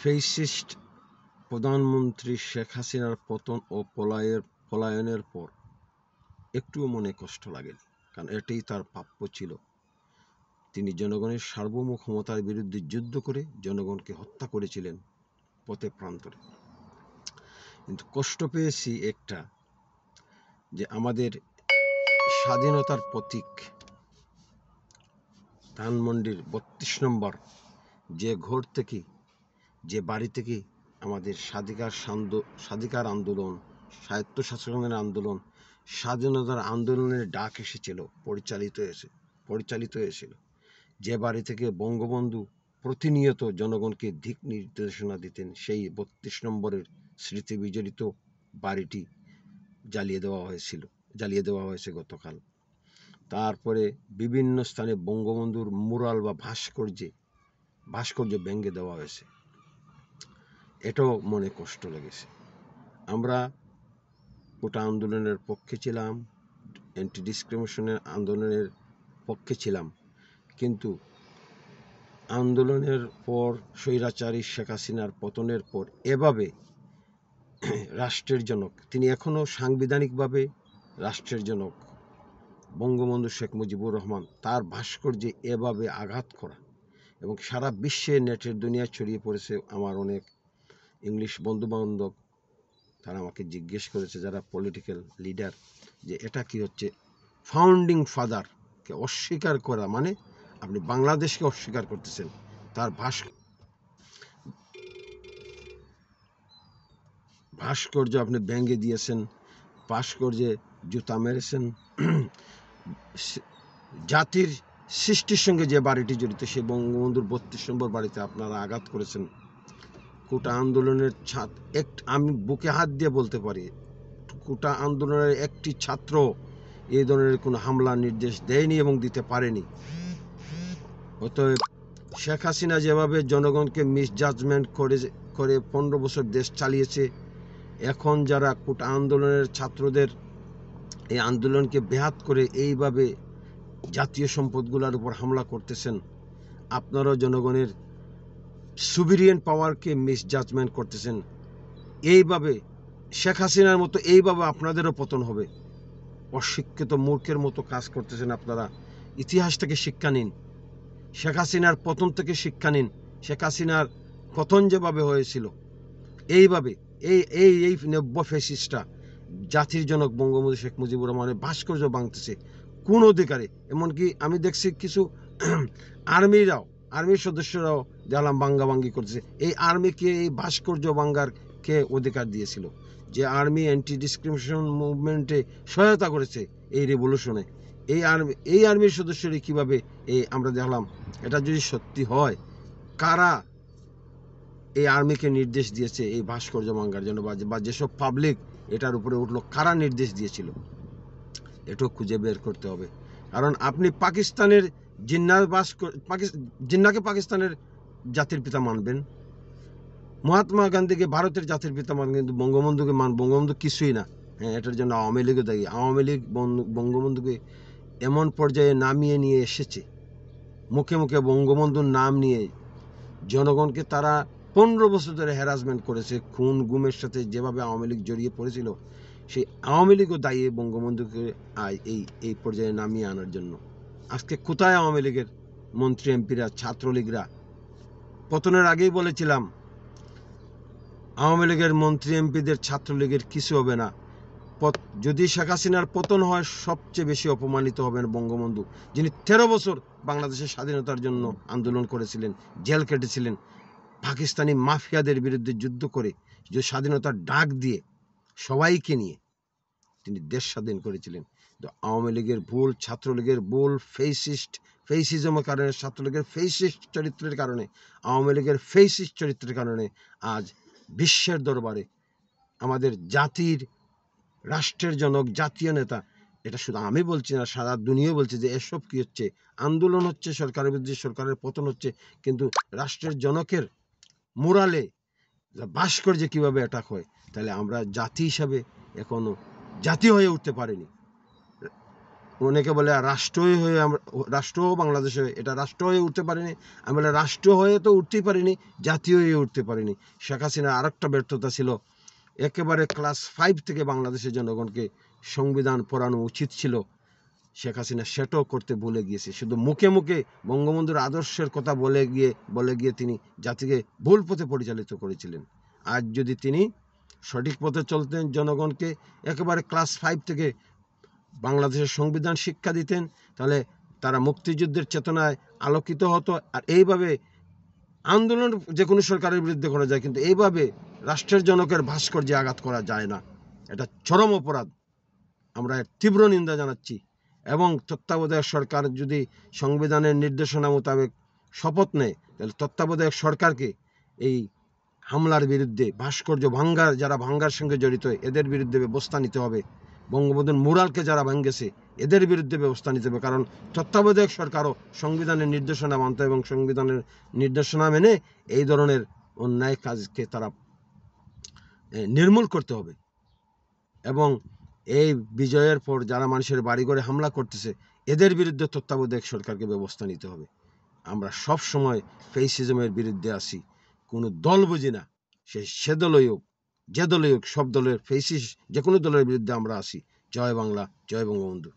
Fascist প্রধানমন্ত্রী শেখ হাসিনার পতন ও পলায়নের পর একটুও মনে কষ্ট লাগেনি, কারণ এটাই তার প্রাপ্য ছিল। তিনি জনগণের সার্বভৌম ক্ষমতার বিরুদ্ধে যুদ্ধ করে জনগণকে হত্যা করেছিলেন পথে প্রান্তরে। কিন্তু কষ্ট পেয়েছি একটা, যে আমাদের স্বাধীনতার প্রতীক ধানমন্ডির 32 নম্বর যে ঘর থেকে, যে বাড়ি থেকে আমাদের স্বাধিকার আন্দোলন, স্বায়ত্তশাসনের আন্দোলন, স্বাধীনতার আন্দোলনের ডাক এসেছিল, পরিচালিত হয়েছিল, যে বাড়ি থেকে বঙ্গবন্ধু প্রতিনিয়ত জনগণকে দিক নির্দেশনা দিতেন, সেই 32 নম্বরের স্মৃতি বিজড়িত বাড়িটি জ্বালিয়ে দেওয়া হয়েছে গতকাল। তারপরে বিভিন্ন স্থানে বঙ্গবন্ধুর মুরাল বা ভাস্কর্য ভেঙে দেওয়া হয়েছে। এটাও মনে কষ্ট লেগেছে। আমরা কোটা আন্দোলনের পক্ষে ছিলাম, অ্যান্টি ডিসক্রিমিনেশনের আন্দোলনের পক্ষে ছিলাম, কিন্তু আন্দোলনের পর স্বৈরাচারী শেখ হাসিনার পতনের পর এভাবে রাষ্ট্রের জনক, তিনি এখনও সাংবিধানিকভাবে রাষ্ট্রের জনক বঙ্গবন্ধু শেখ মুজিবুর রহমান, তার ভাস্কর্যে এভাবে আঘাত করা, এবং সারা বিশ্বে নেটের দুনিয়ায় ছড়িয়ে পড়েছে। আমার অনেক ইংলিশ বন্ধুবান্ধব তারা আমাকে জিজ্ঞেস করেছে, যারা পলিটিক্যাল লিডার, যে এটা কি হচ্ছে? ফাউন্ডিং ফাদারকে অস্বীকার করা মানে আপনি বাংলাদেশকে অস্বীকার করতেছেন। তার ভাস্কর্য আপনি ভেঙে দিয়েছেন, ভাস্কর্যে জুতা মেরেছেন। জাতির সৃষ্টির সঙ্গে যে বাড়িটি জড়িত, সেই বঙ্গবন্ধুর 32 নম্বর বাড়িতে আপনারা আঘাত করেছেন। কোটা আন্দোলনের আমি বুকে হাত দিয়ে বলতে পারি, কোটা আন্দোলনের একটি ছাত্র এই ধরনের কোনো হামলা নির্দেশ দেয়নি এবং দিতে পারেনি। অতএব শেখ হাসিনা যেভাবে জনগণকে মিসজাজমেন্ট করে 15 বছর দেশ চালিয়েছে, এখন যারা কোটা আন্দোলনের ছাত্রদের এই আন্দোলনকে ব্যাহত করে এইভাবে জাতীয় সম্পদগুলোর উপর হামলা করতেছেন, আপনারাও জনগণের সুবিরিয়ান পাওয়ারকে মিসজাজমেন্ট করতেছেন। এইভাবে শেখ হাসিনার মতো এইভাবে আপনাদেরও পতন হবে। অশিক্ষিত মূর্খের মতো কাজ করতেছেন আপনারা। ইতিহাস থেকে শিক্ষা নিন, শেখ হাসিনার পতন থেকে শিক্ষা নিন। শেখ হাসিনার পতন যেভাবে হয়েছিল, এইভাবে এই নব্য ফ্যাসিস্টরা জাতির জনক বঙ্গবন্ধু শেখ মুজিবুর রহমানের ভাস্কর্য ভাঙতেছে কোন অধিকারে। এমনকি আমি দেখছি কিছু আর্মির সদস্যরাও দেখলাম ভাঙ্গাভাঙ্গি করতেছে। এই আর্মিকে এই ভাস্কর্য ভাঙ্গার কে অধিকার দিয়েছিল? যে আর্মি অ্যান্টি ডিসক্রিমিনেশন মুভমেন্টে সহায়তা করেছে এই রেভলিউশনে, এই আর্মির সদস্যরা কিভাবে আমরা দেখলাম। এটা যদি সত্যি হয়, কারা এই আর্মিকে নির্দেশ দিয়েছে এই ভাস্কর্য ভাঙ্গার জন্য, বা যেসব পাবলিক এটার উপরে উঠলো, কারা নির্দেশ দিয়েছিল? এটাও খুঁজে বের করতে হবে। কারণ আপনি পাকিস্তানের জিন্নাকে পাকিস্তানের জাতির পিতা মানবেন, মহাত্মা গান্ধীকে ভারতের জাতির পিতা মানবেন, কিন্তু বঙ্গবন্ধুকে বঙ্গবন্ধু কিছুই না। হ্যাঁ, এটার জন্য আওয়ামী লীগও দায়ী। আওয়ামী লীগ বঙ্গবন্ধুকে এমন পর্যায়ে নামিয়ে নিয়ে এসেছে, মুখে মুখে বঙ্গবন্ধুর নাম নিয়ে জনগণকে তারা 15 বছর ধরে হ্যারাসমেন্ট করেছে। খুন গুমের সাথে যেভাবে আওয়ামী লীগ জড়িয়ে পড়েছিল, সেই আওয়ামী লীগও দায়ী বঙ্গবন্ধুকে এই পর্যায়ে নামিয়ে আনার জন্য। আজকে কোথায় আওয়ামী লীগের মন্ত্রী এমপিরা, ছাত্রলীগরা? পতনের আগেই বলেছিলাম, আওয়ামী লীগের মন্ত্রী এমপিদের, ছাত্রলীগের কিছু হবে না। যদি শেখ হাসিনার পতন হয়, সবচেয়ে বেশি অপমানিত হবেন বঙ্গবন্ধু, যিনি 13 বছর বাংলাদেশের স্বাধীনতার জন্য আন্দোলন করেছিলেন, জেল কেটেছিলেন, পাকিস্তানি মাফিয়াদের বিরুদ্ধে যুদ্ধ করে, যে স্বাধীনতার ডাক দিয়ে সবাইকে নিয়ে তিনি দেশ স্বাধীন করেছিলেন। তো আওয়ামী লীগের ভুল, ছাত্রলীগের ভুল, ফেসিজমের কারণে, ছাত্রলীগের ফেসিস্ট চরিত্রের কারণে, আওয়ামী লীগের ফেসিস্ট চরিত্রের কারণে আজ বিশ্বের দরবারে আমাদের জাতির, রাষ্ট্রের জনক, জাতীয় নেতা, এটা শুধু আমি বলছি না, সারা দুনিয়া বলছে যে এসব কি হচ্ছে? আন্দোলন হচ্ছে, সরকারের বিরুদ্ধে সরকারের পতন হচ্ছে, কিন্তু রাষ্ট্রের জনকের মুরালে ভাস্কর্যে কিভাবে অ্যাটাক হয়? তাহলে আমরা জাতি হিসাবে এখনো জাতি হয়ে উঠতে পারিনি। অনেকে বলে রাষ্ট্রই হয়ে আমরা রাষ্ট্র বাংলাদেশে, এটা রাষ্ট্র হয়ে উঠতে পারিনি। আমি বলে রাষ্ট্র হয়ে তো উঠতেই পারিনি, জাতীয় হয়ে উঠতে পারিনি। শেখ হাসিনার আরেকটা ব্যর্থতা ছিল, একেবারে ক্লাস 5 থেকে বাংলাদেশের জনগণকে সংবিধান পড়ানো উচিত ছিল। শেখ হাসিনা সেটাও করতে ভুলে গিয়েছে। শুধু মুখে মুখে বঙ্গবন্ধুর আদর্শের কথা বলে গিয়ে তিনি জাতিকে ভুল পথে পরিচালিত করেছিলেন। আজ যদি তিনি সঠিক পথে চলতেন, জনগণকে একেবারে ক্লাস 5 থেকে বাংলাদেশের সংবিধান শিক্ষা দিতেন, তাহলে তারা মুক্তিযুদ্ধের চেতনায় আলোকিত হতো। আর এইভাবে আন্দোলন যে কোনো সরকারের বিরুদ্ধে করা যায়, কিন্তু এইভাবে রাষ্ট্রের জনকের ভাস্কর্যে আঘাত করা যায় না। এটা চরম অপরাধ। আমরা এর তীব্র নিন্দা জানাচ্ছি। এবং তত্ত্বাবধায়ক সরকার যদি সংবিধানের নির্দেশনা মোতাবেক শপথ নেয়, তাহলে তত্ত্বাবধায়ক সরকারকে এই হামলার বিরুদ্ধে, ভাস্কর্য ভাঙ্গার, যারা ভাঙ্গার সঙ্গে জড়িত এদের বিরুদ্ধে ব্যবস্থা নিতে হবে। বঙ্গবন্ধুর মুরালকে যারা ভাঙ্গেছে এদের বিরুদ্ধে ব্যবস্থা নিতে হবে। কারণ তত্ত্বাবধায়ক সরকারও সংবিধানের নির্দেশনা মানতে এবং সংবিধানের নির্দেশনা মেনে এই ধরনের অন্যায় কাজকে তারা নির্মূল করতে হবে। এবং এই বিজয়ের পর যারা মানুষের বাড়িঘরে হামলা করতেছে এদের বিরুদ্ধে তত্ত্বাবধায়ক সরকারকে ব্যবস্থা নিতে হবে। আমরা সব সময় ফেসিজমের বিরুদ্ধে আসি, কোনো দল বুঝি না। সে দলই হোক, যে দলই হোক, সব দলের ফেসিস যে কোনো দলের বিরুদ্ধে আমরা আসি। জয় বাংলা, জয় বঙ্গবন্ধু।